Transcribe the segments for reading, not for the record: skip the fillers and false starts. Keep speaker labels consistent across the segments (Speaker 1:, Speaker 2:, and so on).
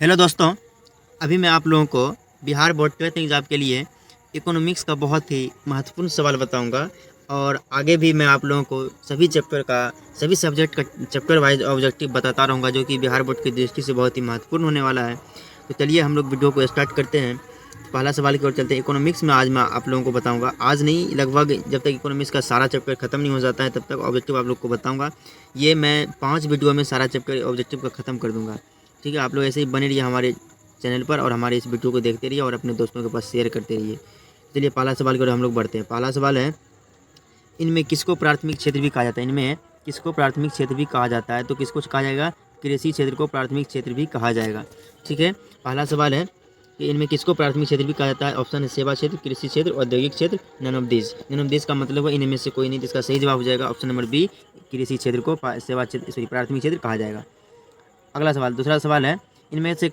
Speaker 1: Hello दोस्तों, अभी मैं आप लोगों को बिहार बोर्ड 12th एग्ज़ाम के लिए इकोनॉमिक्स का बहुत ही महत्वपूर्ण सवाल बताऊंगा। और आगे भी मैं आप लोगों को सभी चैप्टर का, सभी सब्जेक्ट का चैप्टर वाइज ऑब्जेक्टिव बताता रहूँगा, जो कि बिहार बोर्ड की दृष्टि से बहुत ही महत्वपूर्ण होने वाला है। तो चलिए हम लोग वीडियो को स्टार्ट करते हैं। तो पहला सवाल की ओर चलते हैं। इकोनॉमिक्स में आज मैं आप लोगों को बताऊँगा, आज नहीं, लगभग जब तक इकोनॉमिक्स का सारा चैप्टर खत्म नहीं हो जाता है तब तक ऑब्जेक्टिव आप लोग को बताऊँगा। ये मैं 5 वीडियो में सारा चैप्टर ऑब्जेक्टिव का ख़त्म कर दूँगा। ठीक है, आप लोग ऐसे ही बने रहिए हमारे चैनल पर और हमारे इस वीडियो को देखते रहिए और अपने दोस्तों के पास शेयर करते रहिए। चलिए पहला सवाल की ओर हम लोग बढ़ते हैं। पहला सवाल है, इनमें किसको प्राथमिक क्षेत्र भी कहा जाता है? इनमें किसको प्राथमिक क्षेत्र भी कहा जाता है? तो किसको कहा जाएगा? कृषि क्षेत्र को प्राथमिक क्षेत्र भी कहा जाएगा। ठीक है, पहला सवाल है कि इनमें किसको प्राथमिक क्षेत्र भी कहा जाता है? ऑप्शन है सेवा क्षेत्र, कृषि क्षेत्र, औद्योगिक क्षेत्र, none of this. None of this का मतलब है इनमें से कोई नहीं। जिसका सही जवाब हो जाएगा ऑप्शन नंबर बी, कृषि क्षेत्र को सेवा क्षेत्र, सॉरी, प्राथमिक क्षेत्र कहा जाएगा। अगला सवाल, दूसरा सवाल है, इनमें से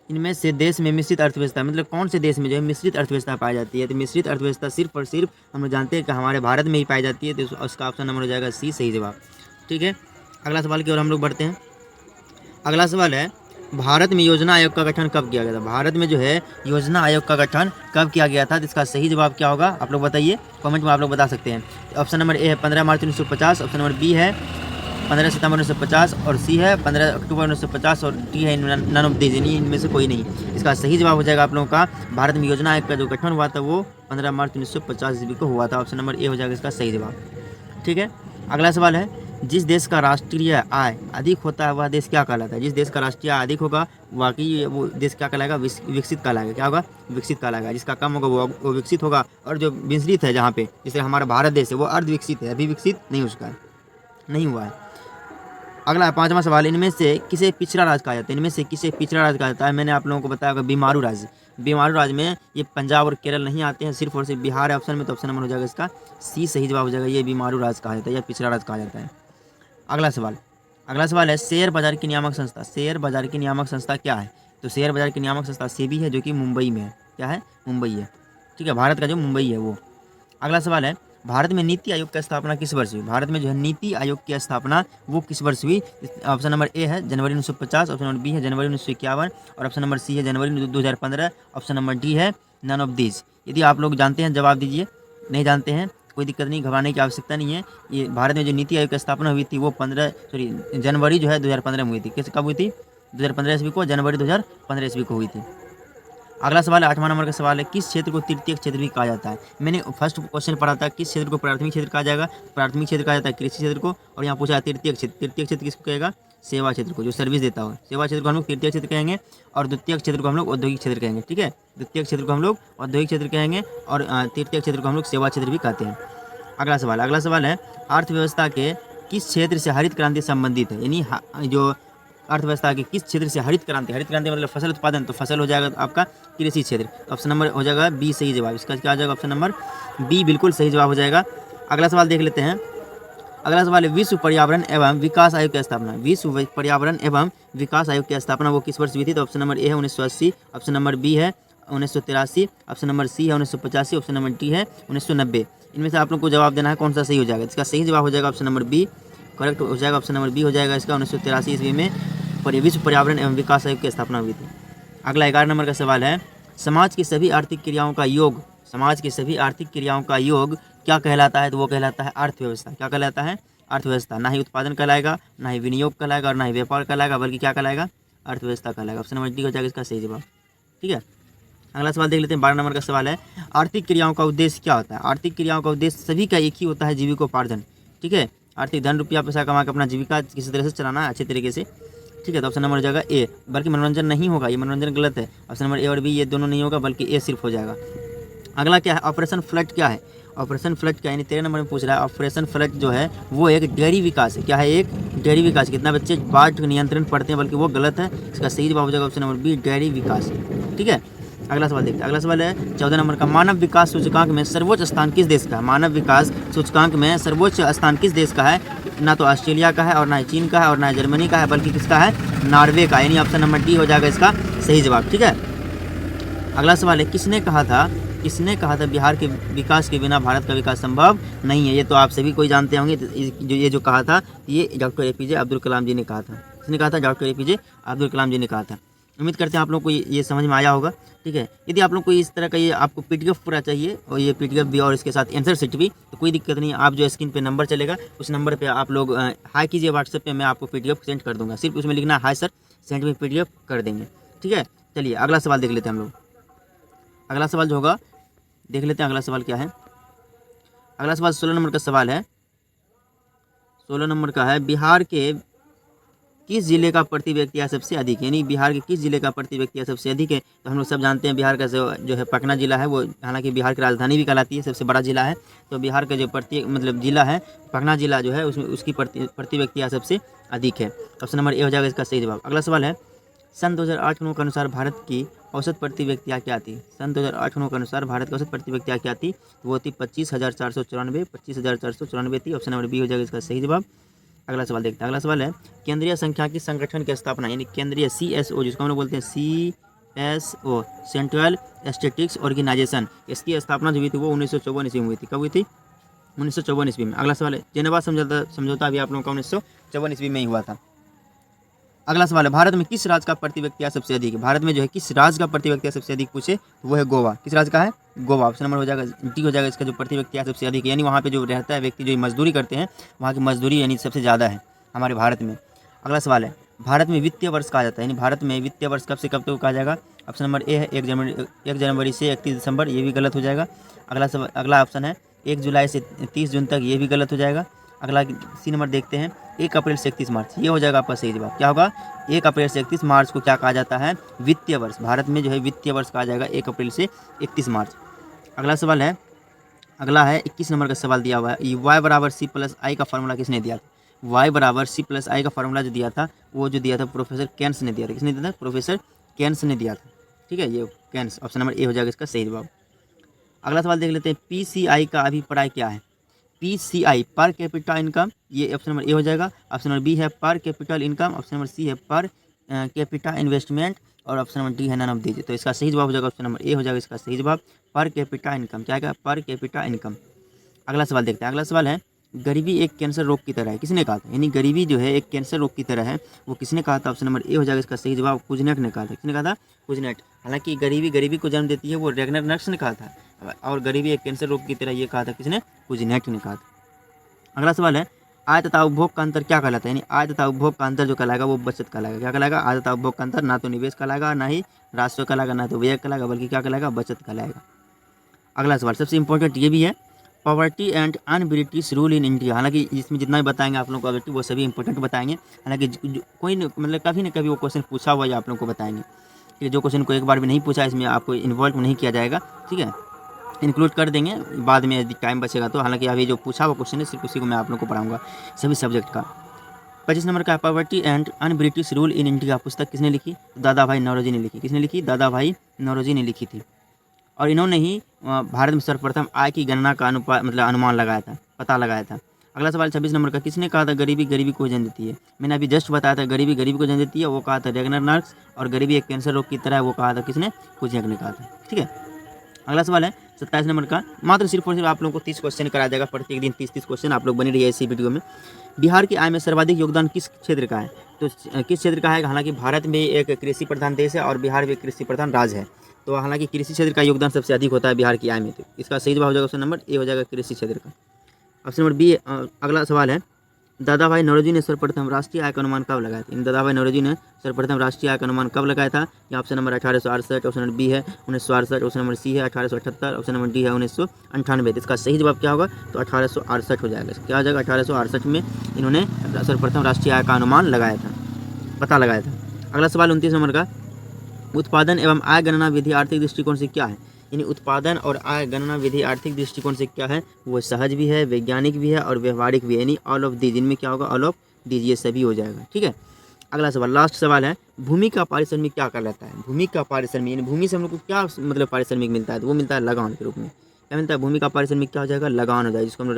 Speaker 1: इनमें से देश में मिश्रित अर्थव्यवस्था, मतलब कौन से देश में जो है मिश्रित अर्थव्यवस्था पाई जाती है? तो मिश्रित अर्थव्यवस्था सिर्फ और सिर्फ हम लोग जानते हैं कि हमारे भारत में ही पाई जाती है। तो उसका ऑप्शन नंबर हो जाएगा सी, सही जवाब। ठीक है, अगला सवाल की ओर हम लोग बढ़ते हैं। अगला सवाल है, भारत में योजना आयोग का गठन कब किया गया था? भारत में जो है योजना आयोग का गठन कब किया गया था? जिसका सही जवाब क्या होगा आप लोग बताइए, कमेंट में आप लोग बता सकते हैं। ऑप्शन नंबर ए है 15 मार्च 1950, ऑप्शन नंबर बी है 15 सितंबर 1950 और सी है 15 अक्टूबर 1950 और डी है नन ऑफ दिस, यानी इनमें से कोई नहीं। इसका सही जवाब हो जाएगा आप लोगों का, भारत में योजना आयोग का जो गठन हुआ था वो 15 मार्च 1950 ईस्वी को हुआ था। ऑप्शन नंबर ए हो जाएगा इसका सही जवाब। ठीक है, अगला सवाल है, जिस देश का राष्ट्रीय आय अधिक होता है वह देश क्या कहलाता है? जिस देश का राष्ट्रीय आय अधिक होगा वाकई वो देश क्या कहलाएगा? विकसित कहलाएगा। क्या होगा? विकसित कहलाएगा। जिसका कम होगा वो विकसित होगा। और जो विकसित है, जहाँ पे जैसे हमारा भारत देश है, वो अर्ध विकसित है, अभी विकसित नहीं उसका नहीं हुआ है। अगला पांचवा सवाल, इनमें से किसे पिछड़ा राज्य कहा जाता है? इनमें से किसे पिछड़ा राज्य कहा जाता है? मैंने आप लोगों को बताया बीमारू राज्य। बीमारू राज्य में ये पंजाब और केरल नहीं आते हैं, सिर्फ और सिर्फ बिहार है ऑप्शन में। तो ऑप्शन नंबर हो जाएगा इसका सी, सही जवाब हो जाएगा। ये बीमारू राज्य कहा जाता है या पिछड़ा राज्य कहा जाता है। अगला सवाल है, शेयर बाजार की नियामक संस्था। शेयर बाजार की नियामक संस्था क्या है? तो शेयर बाजार की नियामक संस्था सेबी है, जो कि मुंबई में है। क्या है? मुंबई है। ठीक है, भारत का जो मुंबई है वो। अगला सवाल है, भारत में नीति आयोग की स्थापना किस वर्ष हुई? भारत में जो है नीति आयोग की स्थापना वो किस वर्ष हुई? ऑप्शन नंबर ए है जनवरी 1950, ऑप्शन नंबर बी है जनवरी 1951 और ऑप्शन नंबर सी है जनवरी 2015, ऑप्शन नंबर डी है नन ऑफ दिस। यदि आप लोग जानते हैं जवाब दीजिए, नहीं जानते हैं कोई दिक्कत नहीं, घबराने की आवश्यकता नहीं है। ये भारत में जो नीति आयोग की स्थापना हुई थी वो जनवरी जो है 2015 में हुई थी। कब हुई थी? 2015 ईस्वी को, जनवरी 2015 ईस्वी को हुई थी। अगला सवाल है, 8वां नंबर का सवाल है, किस क्षेत्र को तृतीय क्षेत्र भी कहा जाता है? मैंने फर्स्ट क्वेश्चन पढ़ा था किस क्षेत्र को प्राथमिक क्षेत्र कहा जाएगा। प्राथमिक क्षेत्र कहा जाता है कृषि क्षेत्र को, और यहाँ पूछा है तृतीय क्षेत्र। तृतीय क्षेत्र किसको कहेगा? सेवा क्षेत्र को, जो सर्विस देता हो। सेवा क्षेत्र को हम लोग तृतीय क्षेत्र कहेंगे और द्वितीय क्षेत्र को हम लोग औद्योगिक क्षेत्र कहेंगे। ठीक है, द्वितीय क्षेत्र को हम लोग औद्योगिक क्षेत्र कहेंगे और तृतीय क्षेत्र को हम लोग सेवा क्षेत्र भी कहते हैं। अगला सवाल है, अर्थव्यवस्था के किस क्षेत्र से हरित क्रांति संबंधित है? यानी जो अर्थव्यवस्था के किस क्षेत्र से हरित क्रांति मतलब फसल उत्पादन, तो फसल हो जाएगा आपका कृषि क्षेत्र। ऑप्शन नंबर हो जाएगा बी, सही जवाब। इसका क्या हो जाएगा? ऑप्शन नंबर बी बिल्कुल सही जवाब हो जाएगा। अगला सवाल देख लेते हैं। अगला सवाल है, विश्व पर्यावरण एवं विकास आयोग की स्थापना। विश्व पर्यावरण एवं विकास आयोग की स्थापना वो किस वर्ष हुई थी? तो ऑप्शन नंबर ए है 1980, ऑप्शन नंबर बी है 1983, ऑप्शन नंबर सी है 1985, ऑप्शन नंबर डी है 1990। इनमें से आप लोग को जवाब देना है कौन सा सही हो जाएगा। इसका सही जवाब हो जाएगा ऑप्शन नंबर बी, करेक्ट हो जाएगा। ऑप्शन नंबर बी हो जाएगा इसका 1983 ईस्वी में विश्व पर्यावरण एवं विकास आयोग की स्थापना हुई थी। अगला 11 नंबर का सवाल है, समाज की सभी आर्थिक क्रियाओं का योग, समाज की सभी आर्थिक क्रियाओं का योग क्या कहलाता है? तो वो कहलाता है अर्थव्यवस्था। क्या कहलाता है? अर्थव्यवस्था। ना ही उत्पादन कहलाएगा, ना ही विनियोग कहलाएगा और ना ही व्यापार कहलाएगा, बल्कि क्या कहलाएगा? अर्थव्यवस्था कहलाएगा। ऑप्शन नंबर डी हो जाएगा इसका सही जवाब। ठीक है, अगला सवाल देख लेते हैं। 12 नंबर का सवाल है, आर्थिक क्रियाओं का उद्देश्य क्या होता है? आर्थिक क्रियाओं का उद्देश्य सभी का एक ही होता है, जीविकोपार्जन। ठीक है, आर्थिक धन रुपया पैसा कमा के अपना जीविका किसी तरह से चलाना है अच्छे तरीके से। ठीक है, तो ऑप्शन नंबर हो जाएगा ए, बल्कि मनोरंजन नहीं होगा, ये मनोरंजन गलत है। ऑप्शन नंबर ए और बी ये दोनों नहीं होगा, बल्कि ए सिर्फ हो जाएगा। अगला क्या है? ऑपरेशन फ्लड क्या है? ऑपरेशन फ्लड क्या है? यानी 13 नंबर में पूछ रहा है, ऑपरेशन फ्लड जो है वो एक डेयरी विकास है। क्या है? एक डेयरी विकास। कितना बच्चे बाढ़ नियंत्रण पढ़ते हैं, बल्कि वो गलत है। इसका सही जवाब हो जाएगा ऑप्शन नंबर बी, डेयरी विकास। ठीक है, अगला सवाल देखते हैं। अगला सवाल है 14 नंबर का, मानव विकास सूचकांक में सर्वोच्च स्थान किस देश का है? मानव विकास सूचकांक में सर्वोच्च स्थान किस देश का है? ना तो ऑस्ट्रेलिया का है और ना ही चीन का है और ना ही जर्मनी का है, बल्कि किसका है? नॉर्वे का, यानी ऑप्शन नंबर डी हो जाएगा इसका सही जवाब। ठीक है, अगला सवाल है, किसने कहा था बिहार के विकास के बिना भारत का विकास संभव नहीं है? ये तो आप सभी कोई जानते होंगे। ये जो कहा था ये डॉक्टर APJ अब्दुल कलाम जी ने कहा था। किसने कहा था? डॉक्टर APJ अब्दुल कलाम जी ने कहा था। उम्मीद करते हैं आप लोग को ये समझ में आया होगा। ठीक है, यदि आप लोग को इस तरह का ये आपको PDF पूरा चाहिए और ये PDF भी और इसके साथ आंसर शीट भी, तो कोई दिक्कत नहीं। आप जो स्क्रीन पे नंबर चलेगा उस नंबर पे आप लोग हाई कीजिए व्हाट्सएप पे, मैं आपको PDF सेंड कर दूंगा। सिर्फ उसमें लिखना हाई सर, सेंड में PDF कर देंगे। ठीक है, चलिए अगला सवाल देख लेते हैं हम लोग। अगला सवाल जो होगा देख लेते हैं, अगला सवाल क्या है। अगला सवाल 16 नंबर का सवाल है। 16 नंबर का है, बिहार के किस जिले का प्रति व्यक्ति आय सबसे अधिक है? यानी बिहार के किस जिले का प्रति व्यक्ति आय सबसे अधिक है? तो हम लोग सब जानते हैं बिहार का जो है पटना जिला है, वो हालांकि बिहार की राजधानी भी कहलाती है, सबसे बड़ा जिला है। तो बिहार का जो जिला है पटना जिला जो है उसमें उसकी प्रति व्यक्ति आय सबसे अधिक है। ऑप्शन नंबर ए हो जाएगा इसका सही जवाब। अगला सवाल है, सन 2008 के अनुसार भारत की औसत प्रति व्यक्ति आय क्या थी? सन 2008 के अनुसार भारत की औसत प्रति व्यक्ति आय क्या थी? वो थी 25,494 थी। ऑप्शन नंबर बी हो जाएगा इसका सही जवाब। अगला सवाल देखते हैं। अगला सवाल है, केंद्रीय सांख्यिकी संगठन की स्थापना यानी केंद्रीय CSO जिसको हम लोग बोलते हैं CSO सेंट्रल स्टैटिस्टिक्स ऑर्गेनाइजेशन, इसकी स्थापना जो हुई थी वो 1954 ईस्वी में हुई थी। कब हुई थी? 1954 ईस्वी में। अगला सवाल है, जेनेवा समझौता भी आप लोगों का 1954 ईस्वी में ही हुआ था। अगला सवाल है, भारत में किस राज्य का प्रति व्यक्ति आय सबसे अधिक है? भारत में जो है किस राज्य का प्रति व्यक्ति आय सबसे अधिक पूछे तो वो है गोवा। किस राज्य का है? गोवा। ऑप्शन नंबर हो जाएगा डी हो जाएगा इसका जो प्रति व्यक्ति आय सबसे अधिक है, यानी वहाँ पे जो रहता है व्यक्ति जो मजदूरी करते हैं वहाँ की मजदूरी यानी सबसे ज़्यादा है हमारे भारत में। अगला सवाल है, भारत में वित्तीय वर्ष कहा जाता है, यानी भारत में वित्तीय वर्ष कब से कब तक कहा जाएगा? ऑप्शन नंबर ए है 1 जनवरी से 31 दिसंबर, ये भी गलत हो जाएगा। अगला ऑप्शन है 1 जुलाई से 30 जून तक, ये भी गलत हो जाएगा। अगला सी नंबर देखते हैं, 1 अप्रैल से 31 मार्च, ये हो जाएगा आपका सही जवाब। क्या होगा? 1 अप्रैल से 31 मार्च को क्या कहा जाता है? वित्तीय वर्ष। भारत में जो है वित्तीय वर्ष कहा जाएगा 1 अप्रैल से 31 मार्च। अगला सवाल है, अगला है 21 नंबर का सवाल दिया हुआ है, y बराबर C+I का फार्मूला किसने दिया था? y बराबर C+I का फार्मूला जो दिया था वो जो दिया था प्रोफेसर केन्स ने दिया था। किसने दिया था? प्रोफेसर केन्स ने दिया था। ठीक है, ये केन्स। ऑप्शन नंबर ए हो जाएगा इसका सही जवाब। अगला सवाल देख लेते हैं, PCI का अभिप्राय क्या है? PCI पर कैपिटा इनकम, ये ऑप्शन नंबर ए हो जाएगा। ऑप्शन नंबर बी है per capital income, option number C है पर कैपिटा इन्वेस्टमेंट, और ऑप्शन नंबर डी है नन ऑफ दीज। तो इसका सही जवाब हो जाएगा ऑप्शन नंबर ए हो जाएगा इसका सही जवाब, पर कैपिटा इनकम। क्या है? Per capita income. अगला सवाल देखते हैं। अगला सवाल है, गरीबी एक कैंसर रोग की तरह है, किसने कहा था? यानी गरीबी जो है एक कैंसर रोग की तरह है, वो किसने कहा था? ऑप्शन नंबर ए हो जाएगा इसका सही जवाब, कुजनेट ने कहा था। किसने कहा था? कुजनेट। हालांकि गरीबी को जन्म देती है वो रेगनर नक्स ने कहा था, और गरीबी एक कैंसर रोग की तरह ये कहा था किसने? कुजनेट ने कहा था। अगला सवाल है, आय तथा उपभोग का अंतर क्या कहलाता है? यानी आय तथा उपभोग का अंतर जो कहलाएगा वो बचत कहलाएगा। क्या कहलाएगा? आय तथा उपभोग का अंतर ना तो निवेश कहलाएगा, ना ही राजस्व कहलाएगा, ना तो व्यय कहलाएगा, बल्कि क्या कहलाएगा? बचत कहलाएगा। अगला सवाल सबसे इंपॉर्टेंट ये भी है, poverty and un-British rule in India. हालांकि इसमें जितना भी बताएंगे आप लोगों को वो सभी इंपॉर्टेंट बताएंगे। हालांकि कोई मतलब कभी ना कभी वो क्वेश्चन पूछा हुआ या आप लोगों को बताएंगे। ठीक है, जो क्वेश्चन को एक बार भी नहीं पूछा इसमें आपको इन्वॉल्व नहीं किया जाएगा। ठीक है, इंक्लूड कर देंगे बाद में यदि टाइम बचेगा तो। हालांकि अभी जो पूछा हुआ क्वेश्चन है सिर्फ उसी को मैं आप लोग को पढ़ाऊंगा सभी सब्जेक्ट का। 25 नंबर का, poverty and un-British rule in India पुस्तक किसने लिखी? दादा भाई नौरोजी ने लिखी। किसने लिखी? दादा भाई नौरोजी ने लिखी थी, और इन्होंने ही भारत में सर्वप्रथम आय की गणना का अनुमान लगाया था, पता लगाया था। अगला सवाल 26 नंबर का, किसने कहा था गरीबी को जन्म देती है? मैंने अभी जस्ट बताया था गरीबी को जन्म देती है, वो कहा था रेगनर नक्स, और गरीबी एक कैंसर रोग की तरह है वो कहा था किसने? कुजनेट ने कहा था। ठीक है, अगला सवाल है 27 नंबर का, मात्र सिर्फ और सिर्फ आप लोगों को 30 क्वेश्चन कराया जाएगा, प्रत्येक दिन 30 क्वेश्चन। आप लोग बने रहिए इसी वीडियो में। बिहार की आय में सर्वाधिक योगदान किस क्षेत्र का है? तो किस क्षेत्र का है? हालांकि भारत में एक कृषि प्रधान देश है और बिहार भी एक कृषि प्रधान राज्य है, तो हालांकि कृषि क्षेत्र का योगदान सबसे अधिक होता है बिहार की आय में। तो इसका सही जवाब हो जाएगा ऑप्शन नंबर ए हो जाएगा कृषि क्षेत्र का। Option number B. अगला सवाल है, दादा भाई नौरोजी ने सर्वप्रथम राष्ट्रीय आय का अनुमान कब लगाया था? इन दादा भाई नौरोजी ने सर्वप्रथम राष्ट्रीय आय का अनुमान कब लगाया था? या option number 1868, option number B है 1968, ऑप्शन नंबर सी है 1878, ऑप्शन नंबर डी है 1998। इसका सही जवाब क्या होगा? तो 1868 हो जाएगा। क्या हो जाएगा? 1868 में इन्होंने सर्वप्रथम राष्ट्रीय आय का अनुमान लगाया था, पता लगाया था। अगला सवाल 29 नंबर का, उत्पादन एवं आय गणना विधि आर्थिक दृष्टिकोण से क्या है? यानी उत्पादन और आय गणना विधि आर्थिक दृष्टिकोण से क्या है? वो सहज भी है, वैज्ञानिक भी है और व्यवहारिक भी है, यानी ऑल ऑफ दीज। इनमें क्या होगा? ऑल ऑफ दीज, ये सभी हो जाएगा। ठीक है, अगला सवाल लास्ट सवाल है, भूमि का पारिश्रमिक क्या कहलाता है? भूमि का पारिश्रमिक यानी भूमि से हम लोग को क्या मतलब पारिश्रमिक मिलता है? तो वो मिलता है लगान के रूप में। क्या मिलता है? भूमि का पारिश्रमिक क्या हो जाएगा? लगान हो जाएगा, जिसको हम लोग